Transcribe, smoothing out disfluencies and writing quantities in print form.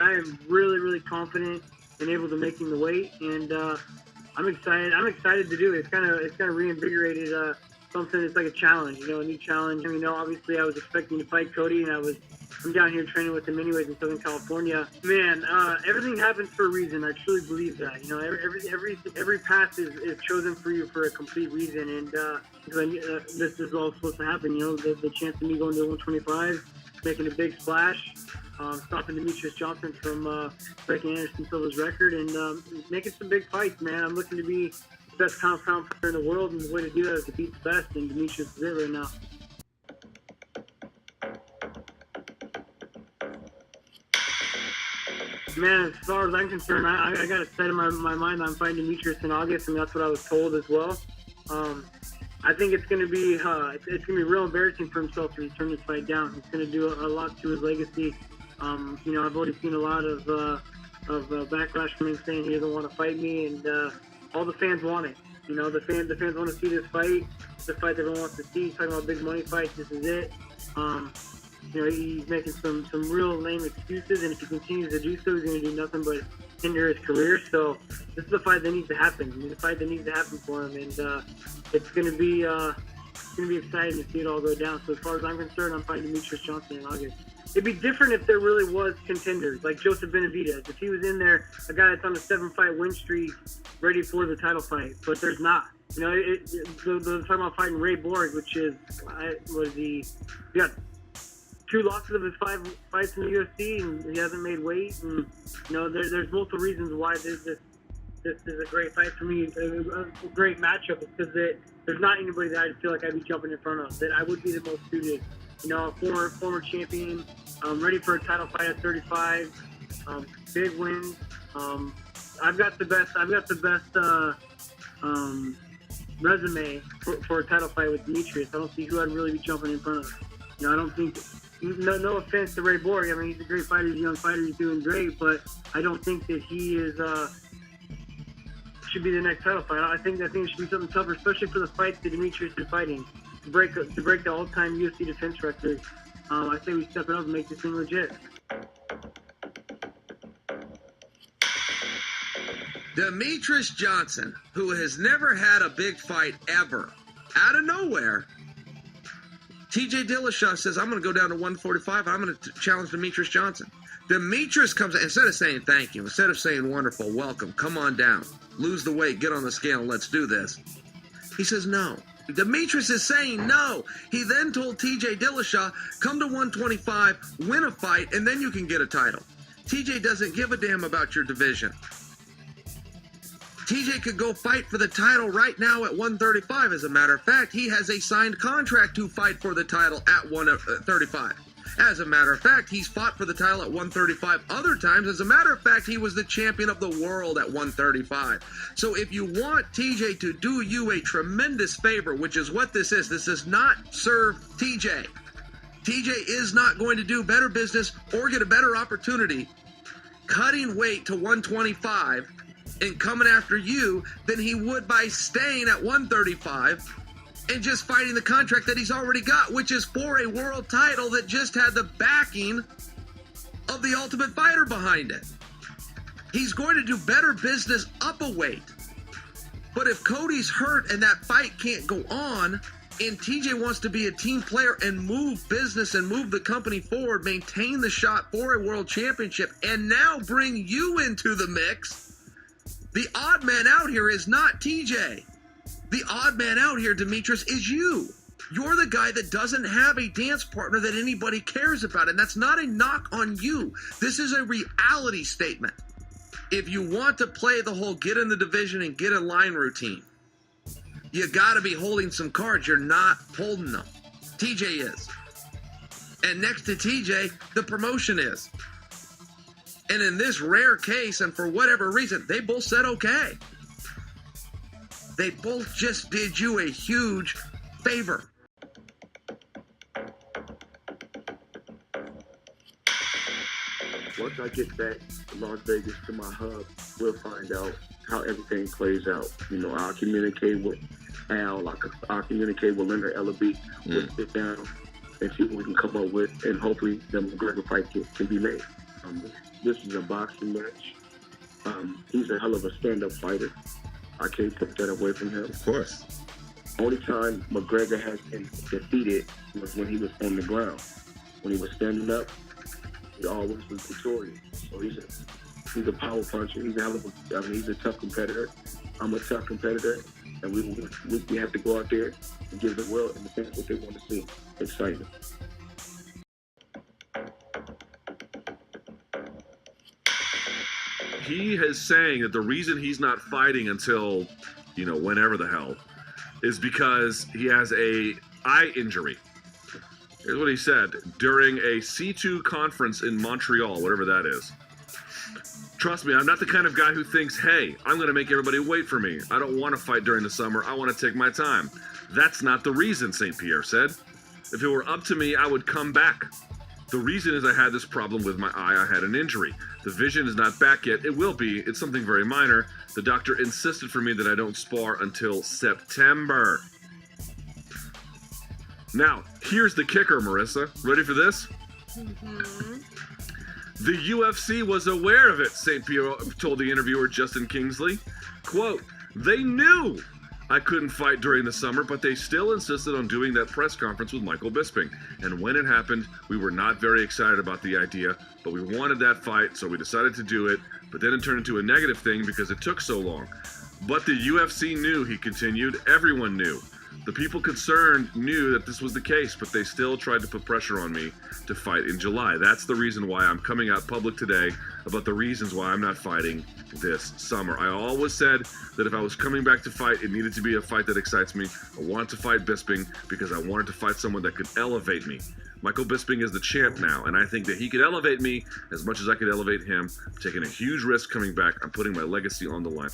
I am really, really confident and able to making the weight, and I'm excited. I'm excited to do it. It's kind of reinvigorated something. It's like a challenge, a new challenge. I mean, obviously I was expecting to fight Cody, and I'm down here training with him anyways in Southern California. Man, everything happens for a reason. I truly believe that. Every path is chosen for you for a complete reason, and this is all supposed to happen. The chance of me going to 125, making a big splash, stopping Demetrious Johnson from breaking Anderson Silva's record, and making some big fights, man. I'm looking to be the best pound player in the world, and the way to do that is to beat the best, and Demetrious is it right now. Man, as far as I'm concerned, I got it set in my mind that I'm fighting Demetrious in August, and that's what I was told as well. I think it's going to be real embarrassing for himself to turn this fight down. It's going to do a lot to his legacy. I've already seen a lot of backlash from him saying he doesn't want to fight me, and all the fans want it. The fans want to see this fight. It's the fight everyone wants to see. He's talking about big money fights. This is it. He's making some real lame excuses, and if he continues to do so, he's going to do nothing but hinder his career. So this is the fight that needs to happen. It's the fight that needs to happen for him, and it's going to be exciting to see it all go down. So as far as I'm concerned, I'm fighting Demetrious Johnson in August. It'd be different if there really was contenders, like Joseph Benavidez. If he was in there, a guy that's on a 7-fight win streak, ready for the title fight. But there's not. They're talking about fighting Ray Borg, which is, he got 2 losses of his 5 fights in the UFC, and he hasn't made weight. And there's multiple reasons why this is a great fight for me, a great matchup. It's because there's not anybody that I feel like I'd be jumping in front of, that I would be the most suited. A former champion, ready for a title fight at 35, big wins. I've got the best resume for a title fight with Demetrious. I don't see who I'd really be jumping in front of. I don't think. No offense to Ray Borg. I mean, he's a great fighter. He's a young fighter. He's doing great, but I don't think that he should be the next title fight. I think it should be something tougher, especially for the fights that Demetrious is fighting. To break the all-time UFC defense record, I say we step it up and make this thing legit. Demetrious Johnson, who has never had a big fight ever, out of nowhere, TJ Dillashaw says, I'm going to go down to 145. I'm going to challenge Demetrious Johnson. Demetrious comes, instead of saying thank you, instead of saying wonderful, welcome, come on down, lose the weight, get on the scale, let's do this, he says no. Demetrious is saying no. He then told TJ Dillashaw, come to 125, win a fight, and then you can get a title. TJ doesn't give a damn about your division. TJ could go fight for the title right now at 135. As a matter of fact, he has a signed contract to fight for the title at 135. As a matter of fact, he's fought for the title at 135 other times. As a matter of fact, he was the champion of the world at 135. So if you want TJ to do you a tremendous favor, which is what this does not serve TJ. TJ is not going to do better business or get a better opportunity cutting weight to 125 and coming after you than he would by staying at 135 and just fighting the contract that he's already got, which is for a world title that just had the backing of the Ultimate Fighter behind it. He's going to do better business up a weight. But if Cody's hurt and that fight can't go on, and TJ wants to be a team player and move business and move the company forward, maintain the shot for a world championship, and now bring you into the mix, the odd man out here is not TJ. The odd man out here, Demetrious, is you. You're the guy that doesn't have a dance partner that anybody cares about, and that's not a knock on you. This is a reality statement. If you want to play the whole get in the division and get in line routine, you got to be holding some cards. You're not holding them. TJ is. And next to TJ, the promotion is. And in this rare case, and for whatever reason, they both said okay. They both just did you a huge favor. Once I get back to Las Vegas to my hub, we'll find out how everything plays out. I'll communicate with Al, I'll communicate with Leonard Ellaby. We'll sit down and see what we can come up with, and hopefully the McGregor fight can be made. this is a boxing match. He's a hell of a stand-up fighter. I can't take that away from him. Of course. Only time McGregor has been defeated was when he was on the ground. When he was standing up, he always was victorious. So he's a power puncher. He's a hell of a, he's a tough competitor. I'm a tough competitor, and we have to go out there and give the world and the fans what they want to see. Exciting. He is saying that the reason he's not fighting until, whenever the hell, is because he has a eye injury. Here's what he said during a C2 conference in Montreal, whatever that is. Trust me, I'm not the kind of guy who thinks, hey, I'm going to make everybody wait for me. I don't want to fight during the summer. I want to take my time. That's not the reason, St. Pierre said. If it were up to me, I would come back. The reason is I had this problem with my eye. I had an injury. The vision is not back yet. It will be. It's something very minor. The doctor insisted for me that I don't spar until September. Now, here's the kicker, Marissa. Ready for this? Mm-hmm. The UFC was aware of it, St. Pierre told the interviewer Justin Kingsley. Quote, they knew I couldn't fight during the summer, but they still insisted on doing that press conference with Michael Bisping. And when it happened, we were not very excited about the idea, but we wanted that fight, so we decided to do it. But then it turned into a negative thing because it took so long. But the UFC knew, he continued. Everyone knew. The people concerned knew that this was the case, but they still tried to put pressure on me to fight in July. That's the reason why I'm coming out public today about the reasons why I'm not fighting this summer. I always said that if I was coming back to fight, it needed to be a fight that excites me. I wanted to fight Bisping because I wanted to fight someone that could elevate me. Michael Bisping is the champ now, and I think that he could elevate me as much as I could elevate him. I'm taking a huge risk coming back. I'm putting my legacy on the line.